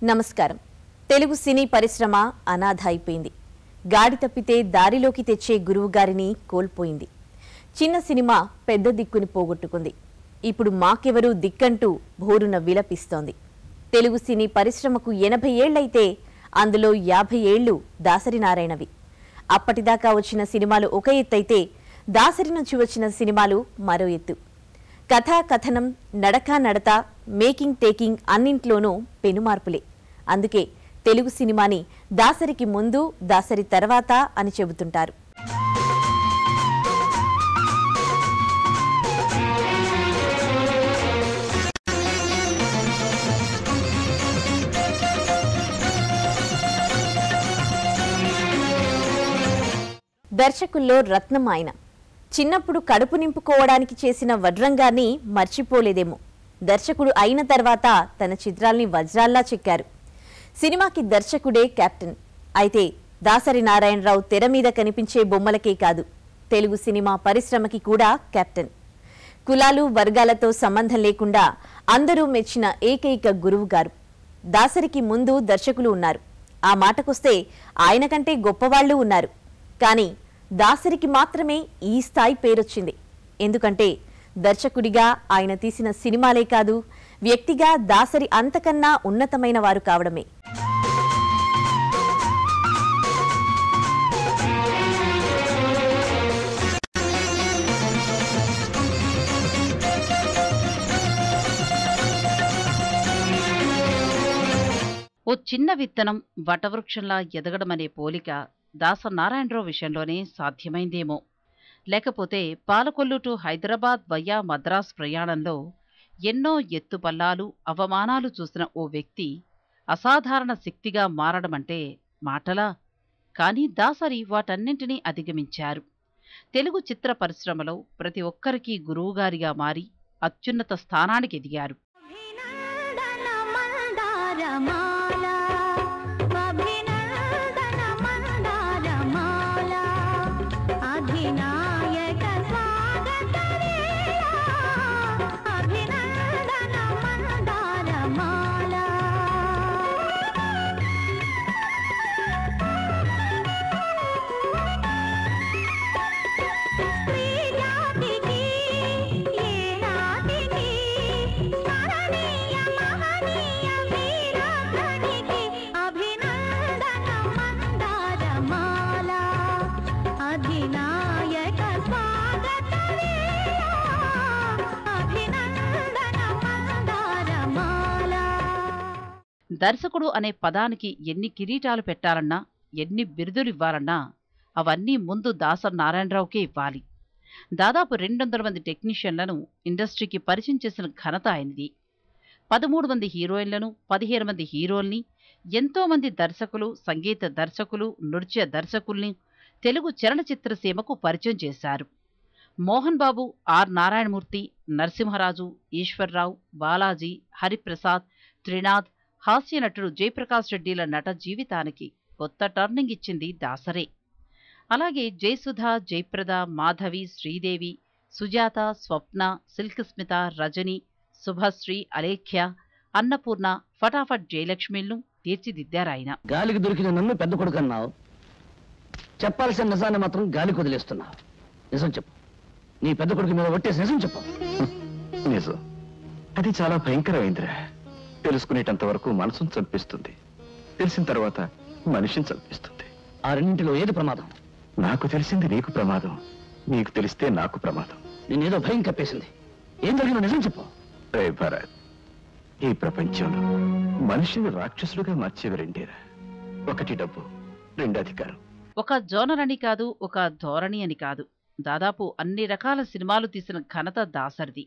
నమస్కారం. తెలుగు సినీ పరిశ్రమ అనాథ అయిపోయింది. గాడి తప్పితే దారిలోకి తెచ్చే గురువు గారిని కోల్పోయింది. చిన్న సినిమా పెద్ద దిక్కుని పోగొట్టుకుంది. ఇప్పుడు మాకెవరు దిక్కంటూ భోరున విలపిస్తోంది. తెలుగు సినీ పరిశ్రమకు 80 ఏళ్లైతే అందులో 50 ఏళ్లు దాసరి నారాయణవి. అప్పటిదాకా వచ్చిన సినిమాలు ఒక ఎత్తైతే దాసరి నుంచి వచ్చిన సినిమాలు మరో ఎత్తు. కథా కథనం, నడక నడత, మేకింగ్ టేకింగ్ అన్నింట్లోనూ పెనుమార్పులే. అందుకే తెలుగు సినిమాని దాసరికి ముందు, దాసరి తర్వాత అని చెబుతుంటారు. దర్శకుల్లో రత్నం ఆయన. చిన్నప్పుడు కడుపు నింపుకోవడానికి చేసిన వడ్రంగాన్ని మర్చిపోలేదేమో. దర్శకుడు అయిన తర్వాత తన చిత్రాల్ని వజ్రాల్లా చెక్కారు. సినిమాకి దర్శకుడే కెప్టెన్. అయితే దాసరి నారాయణరావు తెర మీద కనిపించే బొమ్మలకే కాదు, తెలుగు సినిమా పరిశ్రమకి కూడా కెప్టెన్. కులాలు వర్గాలతో సంబంధం లేకుండా అందరూ మెచ్చిన ఏకైక గురువు గారు. దాసరికి ముందు దర్శకులు ఉన్నారు. ఆ మాటకొస్తే ఆయన కంటే గొప్పవాళ్లు ఉన్నారు. కానీ దాసరికి మాత్రమే ఈ స్థాయి పేరొచ్చింది. ఎందుకంటే దర్శకుడిగా ఆయన తీసిన సినిమాలే కాదు, వ్యక్తిగా దాసరి అంతకన్నా ఉన్నతమైన వారు కావడమే. ఓ చిన్న విత్తనం వటవృక్షంలా ఎదగడమనే పోలిక దాసరి నారాయణరావు విషయంలోనే సాధ్యమైందేమో. లేకపోతే పాలకొల్లు టు హైదరాబాద్ వయ్యా మద్రాస్ ప్రయాణంలో ఎన్నో ఎత్తుపల్లాలు, అవమానాలు చూసిన ఓ వ్యక్తి అసాధారణ శక్తిగా మారడమంటే మాటలా? కానీ దాసరి వాటన్నింటినీ అధిగమించారు. తెలుగు చిత్ర పరిశ్రమలో ప్రతి ఒక్కరికీ గురువుగారిగా మారి అత్యున్నత స్థానానికి ఎదిగారు. దర్శకుడు అనే పదానికి ఎన్ని కిరీటాలు పెట్టాలన్నా, ఎన్ని బిరుదులు ఇవ్వాలన్నా అవన్నీ ముందు దాసరి నారాయణరావుకే ఇవ్వాలి. దాదాపు 200 మంది టెక్నీషియన్లను ఇండస్ట్రీకి పరిచయం చేసిన ఘనత ఆయనది. 13 మంది హీరోయిన్లను, 15 మంది హీరోల్ని, ఎంతోమంది దర్శకులు, సంగీత దర్శకులు, నృత్య దర్శకుల్ని తెలుగు చలనచిత్ర సీమకు పరిచయం చేశారు. మోహన్ బాబు, ఆర్ నారాయణమూర్తి, నరసింహరాజు, ఈశ్వర్రావు, బాలాజీ, హరిప్రసాద్, త్రినాథ్, హాస్య నటుడు జయప్రకాష్ రెడ్డిల నట జీవితానికి కొత్త టర్నింగ్ ఇచ్చింది దాసరే. అలాగే జయసుధ, జయప్రద, మాధవి, శ్రీదేవి, సుజాత, స్వప్న, సిల్క్ స్మిత, రజని, శుభశ్రీ, అలేఖ్య, అన్నపూర్ణ, ఫటాఫట్ జయలక్ష్మిలను తీర్చిదిద్దారాయన. గాలికి దొరికిన నన్ను పెద్ద కొడుకు అన్నావు. చెప్పాల్సిన నిజాన్ని మాత్రం గాలికి వదిలేస్తున్నావు. నిజం చెప్పు. నీ పెద్ద కొడుకు మీద ఒట్టేసి నిజం చెప్పు. నిజం అది చాలా భయంకరమైందిరా. తెలుసుకునేటంత వరకు మనసును చంపిస్తుంది, తెలిసిన తర్వాత మనిషిని చంపిస్తుంది. ఆ రెండింటిలో ఏది ప్రమాదం? నాకు తెలిసింది నీకు ప్రమాదం, నీకు తెలిస్తే నాకు ప్రమాదం. నేనేదో భయం కప్పేసింది. ఏం జరిగిందో నిజం చెప్పు. రే భరత్, ఈ ప్రపంచంలో మనిషిని రాక్షసులుగా మార్చేవి రెండేరా. ఒకటి డబ్బు, రెండు అధికారం. ఒక జోనర్ అని కాదు, ఒక ధోరణి అని కాదు, దాదాపు అన్ని రకాల సినిమాలు తీసిన ఘనత దాసరిది.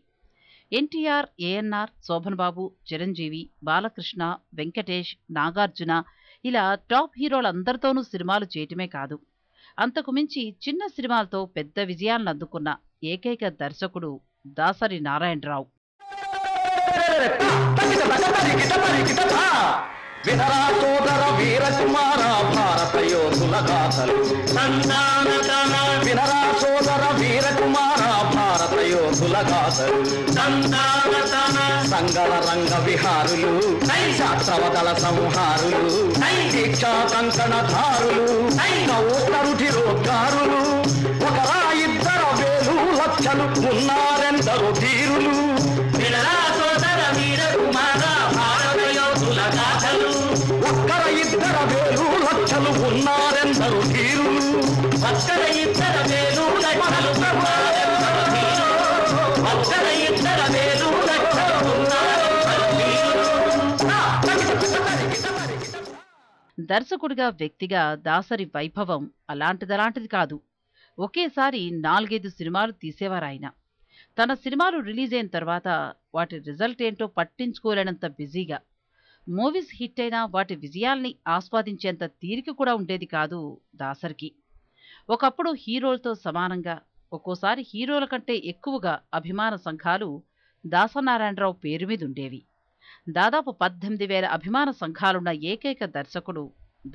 ఎన్టీఆర్, ఏఎన్ఆర్, శోభన్ బాబు, చిరంజీవి, బాలకృష్ణ, వెంకటేష్, నాగార్జున ఇలా టాప్ హీరోలందరితోనూ సినిమాలు చేయటమే కాదు, అంతకు మించి చిన్న సినిమాలతో పెద్ద విజయాలను అందుకున్న ఏకైక దర్శకుడు దాసరి నారాయణరావు. భారత సమరయోధుల గాథలు సంగళ రంగ విహారులు శాస్త్రవదల సంహారులు దీక్షా కంకణధారులు రుధిరోద్గారులు ఒకరా ఇద్దర వేలు లక్షలు ఉన్నారెందరు ధీరులు సోదర వీర కుమార భారత యోధుల గాథలు ఒక్కర ఇద్దర వేలు లక్షలు ఉన్నారెందరు ధీరులు ఒక్కర ఇద్దర వేలు లక్షలు ఉన్నారెందరు ధీరులు ఒక్కర ఇద్దర వేలు లక్షలు ఉన్నారెందరు ధీరులు. దర్శకుడిగా వ్యక్తిగా దాసరి వైభవం అలాంటిది కాదు. ఒకేసారి 4-5 సినిమాలు తీసేవారాయన. తన సినిమాలు రిలీజ్ అయిన తర్వాత వాటి రిజల్ట్ ఏంటో పట్టించుకోలేనంత బిజీగా. మూవీస్ హిట్ అయినా వాటి విజయాల్ని ఆస్వాదించేంత తీరిక కూడా ఉండేది కాదు దాసరికి. ఒకప్పుడు హీరోలతో సమానంగా, ఒక్కోసారి హీరోల కంటే ఎక్కువగా అభిమాన సంఘాలు దాసనారాయణరావు పేరు మీద ఉండేవి. దాదాపు 18,000 అభిమాన సంఘాలున్న ఏకైక దర్శకుడు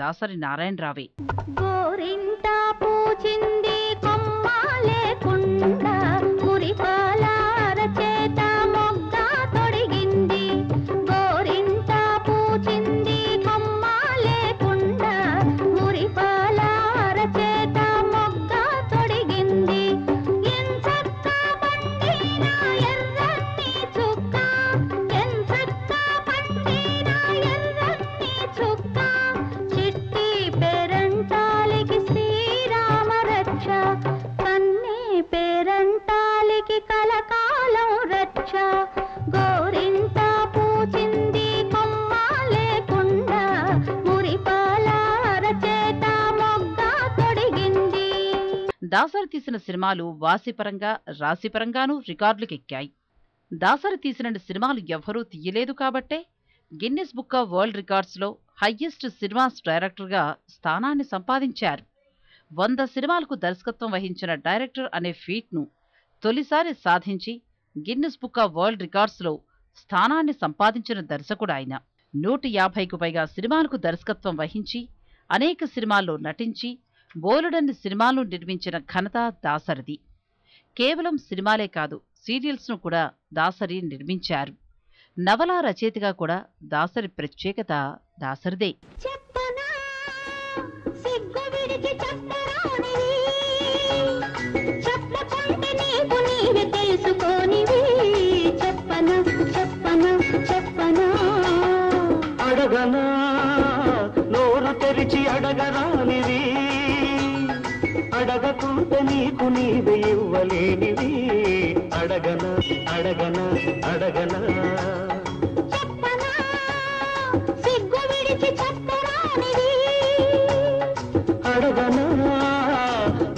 దాసరి నారాయణరావే. గోరింటా పూచింది కొమ్మ లేకుండా మురిపాల అరచేత మొగ్గ తొడిగింది. గోరింటా పూచింది కొమ్మ లేకుండా మురిపాల అరచేత మొగ్గ తొడిగింది. ఎంచక్క పండిన ఎర్రని చుక్క, ఎంచక్క పండిన ఎర్రని చుక్క, చిట్టి పేరంటాలికి శ్రీరామ రక్ష, కన్నే పేరంటాలికి కలకాలం రక్ష. గోరింటా పూచింది కొమ్మ లేకుండా మురిపాల అరచేత మొగ్గ తొడిగింది. దాసరి తీసిన సినిమాలు వాసిపరంగా రాశిపరంగానూ రికార్డులకెక్కాయి. దాసరి తీసిన సినిమాలు ఎవ్వరూ తీయలేదు కాబట్టే గిన్నిస్ బుక్ ఆఫ్ వరల్డ్ రికార్డ్స్లో హయ్యెస్ట్ సినిమాస్ డైరెక్టర్గా స్థానాన్ని సంపాదించారు. 100 సినిమాలకు దర్శకత్వం వహించిన డైరెక్టర్ అనే ఫీట్ను తొలిసారి సాధించి గిన్నిస్ బుక్ ఆఫ్ వరల్డ్ రికార్డ్స్లో స్థానాన్ని సంపాదించిన దర్శకుడు ఆయన. 150కు పైగా సినిమాలకు దర్శకత్వం వహించి అనేక సినిమాల్లో నటించి బోలెడన్ని సినిమాలు నిర్మించిన ఘనత దాసరిది. కేవలం సినిమాలే కాదు, సీరియల్స్ను కూడా దాసరి నిర్మించారు. నవలా రచయితగా కూడా దాసరి ప్రత్యేకత దాసరిదే. చెప్పనా సిగ్గు విడిచి చెప్పరానివి, చెప్పకుంటే నీకు నీవే తెలుసుకోనివి. చెప్పనా చెప్పనా చెప్పనా అడగనా నోరు తెరిచి అడగరానివి, అడగకుంటే నీకు నీవే ఇవ్వలేనివి. అడగనా అడగనా అడగనా చెప్పనా సిగ్గు విడిచి చెప్పరానివి. అడగనా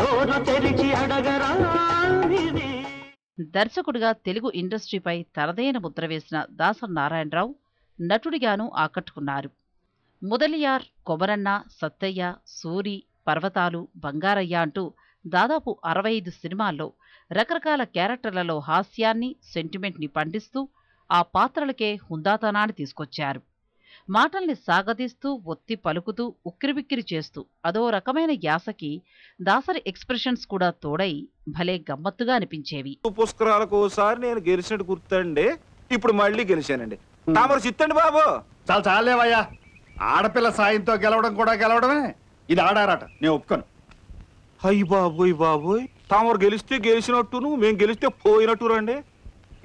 నోరు తెరిచి అడగరానివి. దర్శకుడిగా తెలుగు ఇండస్ట్రీపై తనదైన ముద్ర వేసిన దాసరి నారాయణరావు నటుడిగానూ ఆకట్టుకున్నారు. ముదలియార్, కొమరన్న, సత్తయ్య, సూరి, పర్వతాలు, బంగారయ్య అంటూ దాదాపు 65 సినిమాల్లో రకరకాల క్యారెక్టర్లలో హాస్యాన్ని, సెంటిమెంట్ని పండిస్తూ ఆ పాత్రలకే హుందాతనాన్ని తీసుకొచ్చారు. మాటల్ని సాగదీస్తూ, ఒత్తి పలుకుతూ, ఉక్కిరిబిక్కిరి చేస్తూ అదో రకమైన యాసకి దాసరి ఎక్స్ప్రెషన్స్ కూడా తోడై భలే గమ్మత్తుగా అనిపించేవి. పుష్కరాలకు ఒకసారి నేను గెలిచినట్టు గుర్తండి, ఇప్పుడు మళ్ళీ గెలిచానండి. తామరు చిత్తండి బాబు. చాలా చాలేవయ్యా, ఆడపిల్ల సాయంతో గెలవడం కూడా గెలవడమే. ఇది ఆడారాట, నేను ఒప్పుకోను. అయ్యి బాబోయ్ బాబోయ్, తామరు గెలిస్తే గెలిచినట్టును, మేము గెలిస్తే పోయినట్టు రండి.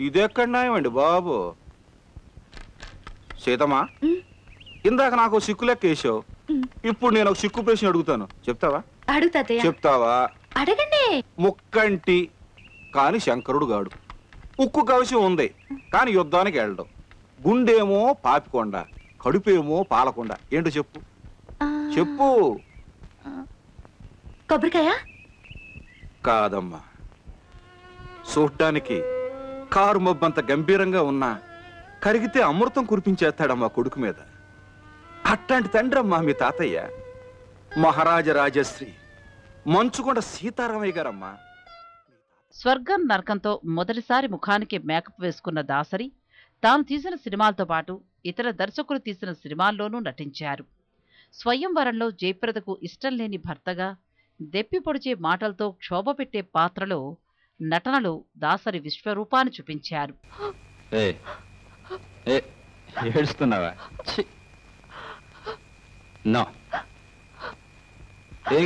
ఇదెక్కడ న్యాయమండి బాబు. సీతమ్మా, ఇందాక నాకు సిక్కు లెక్క వేసావు, ఇప్పుడు నేను ఒక సిక్కు ప్రశ్న అడుగుతాను, చెప్తావా? చెప్తావా? అడగండి. ముక్కంటి కాని శంకరుడు గాడు, ఉక్కు కవచం ఉంది కాని యుద్ధానికి వెళ్ళడం, గుండేమో పాపికొండ, కడుపేమో పాలకొండ, ఏంటో చెప్పు చెప్పు. కొబ్బరికాయ కాదమ్మా, చూడ్డానికి కారు మబ్బంత గంభీరంగా ఉన్నా కరిగితే అమృతం కురిపించేస్తాడమ్మా కొడుకు మీద. అట్లాంటి తండ్రమ్మా మీ తాతయ్య. మహారాజ రాజశ్రీ మంచుకొండ సీతారామయ్య గారమ్మా. స్వర్గం నరకంతో మొదటిసారి ముఖానికి మేకప్ వేసుకున్న దాసరి తాను తీసిన సినిమాలతో పాటు ఇతర దర్శకులు తీసిన సినిమాల్లోనూ నటించారు. స్వయంవరంలో జయప్రదకు ఇష్టం లేని భర్తగా, దెప్పి పొడిచే మాటలతో క్షోభ పెట్టే పాత్రలో నటనలో దాసరి విశ్వరూపాన్ని చూపించారు. ఏడుస్తున్నావా? నో,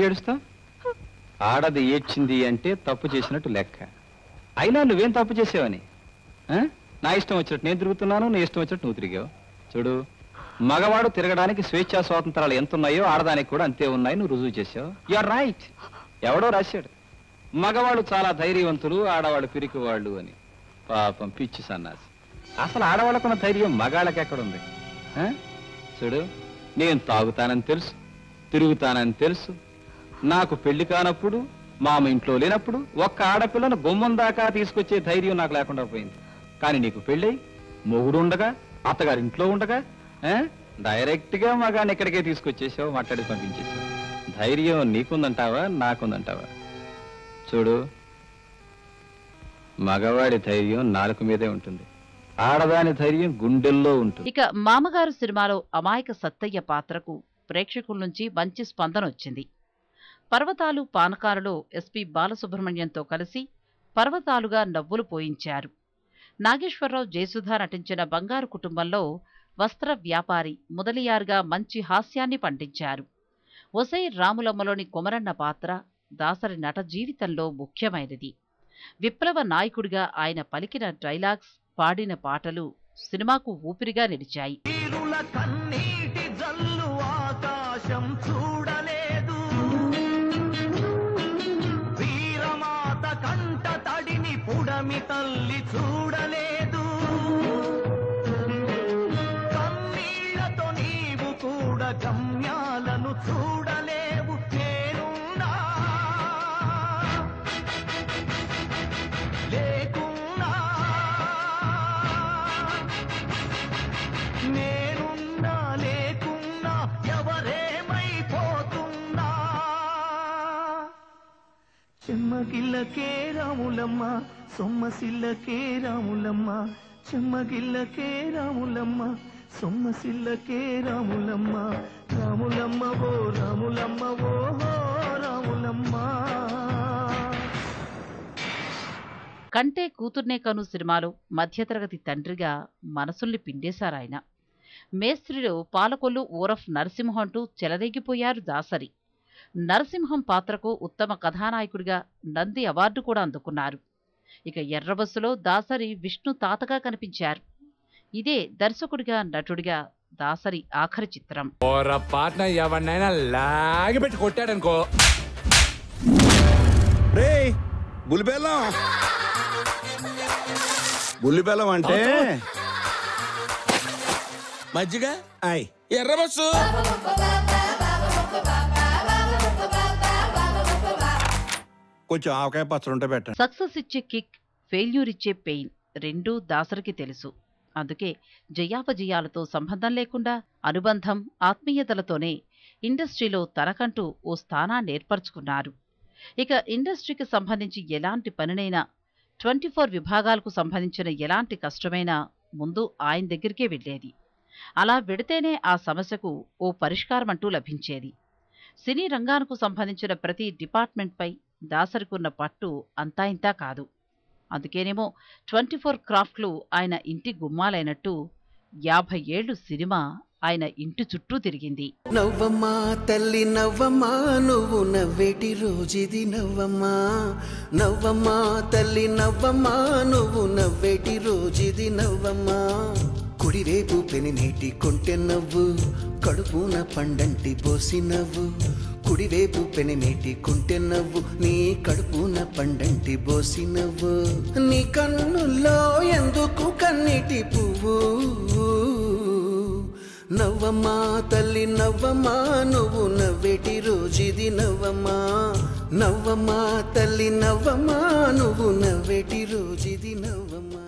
ఏడుస్తావు? ఆడది ఏడ్చింది అంటే తప్పు చేసినట్టు లెక్క. అయినా నువ్వేం తప్పు చేసావని? నా ఇష్టం వచ్చినట్టు నేను తిరుగుతున్నాను, నీ ఇష్టం వచ్చినట్టు నువ్వు తిరిగావు. చూడు, మగవాడు తిరగడానికి స్వేచ్ఛా స్వాతంత్రాలు ఎంత ఉన్నాయో ఆడదానికి కూడా అంతే ఉన్నాయి. నువ్వు రుజువు చేసావు. You are right. ఎవడో రాశాడు మగవాళ్ళు చాలా ధైర్యవంతులు, ఆడవాళ్ళు పిరికి వాళ్ళు అని. పాపం పిచ్చి సన్నాసి. అసలు ఆడవాళ్ళకున్న ధైర్యం మగాళ్ళకి ఎక్కడుంది? చూడు, నేను తాగుతానని తెలుసు, తిరుగుతానని తెలుసు. నాకు పెళ్లి కానప్పుడు, మామ ఇంట్లో లేనప్పుడు ఒక్క ఆడపిల్లను గుమ్మం దాకా తీసుకొచ్చే ధైర్యం నాకు లేకుండా పోయింది. కానీ నీకు పెళ్ళై మొగుడు ఉండగా, అత్తగారి ఇంట్లో ఉండగా డైరెక్ట్ గా మగాన్ని ఎక్కడికే తీసుకొచ్చేసావు, మాట్లాడి పంపించేసావు. ధైర్యం నీకుందంటావా, నాకుందంటావా? చూడు, మగవాడి ధైర్యం నాలుక మీదే ఉంటుంది, ఆడదాని ధైర్యం గుండెల్లో ఉంటుంది. ఇక మామగారు సినిమాలో అమాయక సత్తయ్య పాత్రకు ప్రేక్షకుల నుంచి మంచి స్పందన వచ్చింది. పర్వతాలు పానకాలలో ఎస్పి బాలసుబ్రహ్మణ్యంతో కలిసి పర్వతాలుగా నవ్వులు పోయించారు. నాగేశ్వరరావు, జయసుధ నటించిన బంగారు కుటుంబంలో వస్త్ర వ్యాపారి ముదలియారుగా మంచి హాస్యాన్ని పండించారు. ఒసై రాములమ్మలోని కొమరన్న పాత్ర దాసరి నట జీవితంలో ముఖ్యమైనది. విప్లవ నాయకుడిగా ఆయన పలికిన డైలాగ్స్, పాడిన పాటలు సినిమాకు ఊపిరిగా నిలిచాయి. పుడమి తల్లి చూడలేదు, కన్నీళ్లతో నీవు కూడా గమ్యాలను చూడలేవు. నేనున్నా లేకున్నా, నేనున్నా లేకున్నా ఎవరేమైపోతున్నా. చెమ్మగిల్లకే రాములమ్మ, సొమ్మసిల్లకే రాములమ్మ, చెమ్మగిల్లకే రాములమ్మ, సొమ్మసిల్లకే రాములమ్మ, రాములమ్మ ఓ రాములమ్మ ఓ రాములమ్మ. కంటే కూతుర్నే కను సినిమాలో మధ్యతరగతి తండ్రిగా మనసుల్ని పిండేశారాయన. మేస్త్రిలో పాలకొల్లు ఓరఫ్ నరసింహం అంటూ చెలరేగిపోయారు దాసరి. నరసింహం పాత్రకు ఉత్తమ కథానాయకుడిగా నంది అవార్డు కూడా అందుకున్నారు. ఇక ఎర్రబస్సులో దాసరి విష్ణు తాతగా కనిపించారు. ఇదే దర్శకుడిగా, నటుడిగా దాసరి ఆఖరి చిత్రం. ఎవరినైనా లాగిపెట్టి కొట్టాడనుకో, బుల్లిబెల్లం అంటే మజ్జిగ, ఎర్రబస్సు. కొంచెం ఆవకాయ పచ్చడి పెట్టండి. సక్సెస్ ఇచ్చే కిక్, ఫెయిల్యూర్ ఇచ్చే పెయిన్ రెండూ దాసరికి తెలుసు. అందుకే జయాపజయాలతో సంబంధం లేకుండా అనుబంధం, ఆత్మీయతలతోనే ఇండస్ట్రీలో తనకంటూ ఓ స్థానాన్ని ఏర్పరచుకున్నారు. ఇక ఇండస్ట్రీకి సంబంధించి ఎలాంటి పనినైనా, 24 విభాగాలకు సంబంధించిన ఎలాంటి కష్టమైనా ముందు ఆయన దగ్గరికే వెళ్ళేది. అలా వెడితేనే ఆ సమస్యకు ఓ పరిష్కారం అంటూ లభించేది. సినీ రంగానికి సంబంధించిన ప్రతి డిపార్ట్మెంట్పై దాసరికున్న పట్టు అంతా ఇంతా కాదు. అందుకేనేమో 24 క్రాఫ్ట్లు ఆయన ఇంటి గుమ్మాలైనట్టు 50 ఏళ్లు సినిమా ఆయన ఇంటి చుట్టూ తిరిగింది. నవ్వమ్మా తల్లి నవ్వమ్మా, నువ్వు నవ్వేటి రోజుది నవ్వమ్మా, నవ్వమ్మా తల్లి నవ్వమ్మా, నువ్వు నవ్వేటి రోజుది నవ్వమ్మా. కుడివైపు పెనినేటి కొంటె నవ్వు, కడుపున పండంటి పోసి నవ్వు. కుడివైపు పెనినేటి కొంటె నవ్వు, నీ కడుపున పండంటి పోసి నవ్వు. నీ కన్నుల్లో ఎందుకు కన్నీటి పువ్వు, నవ్వమ్మా తల్లి నవ్వమ్మా, నువ్వు నవ్వేటి రోజుది నవ్వమ్మా, నవ్వమ్మా తల్లి నవ్వమ్మా, నువ్వు నవ్వేటి రోజుది నవ్వమ్మా.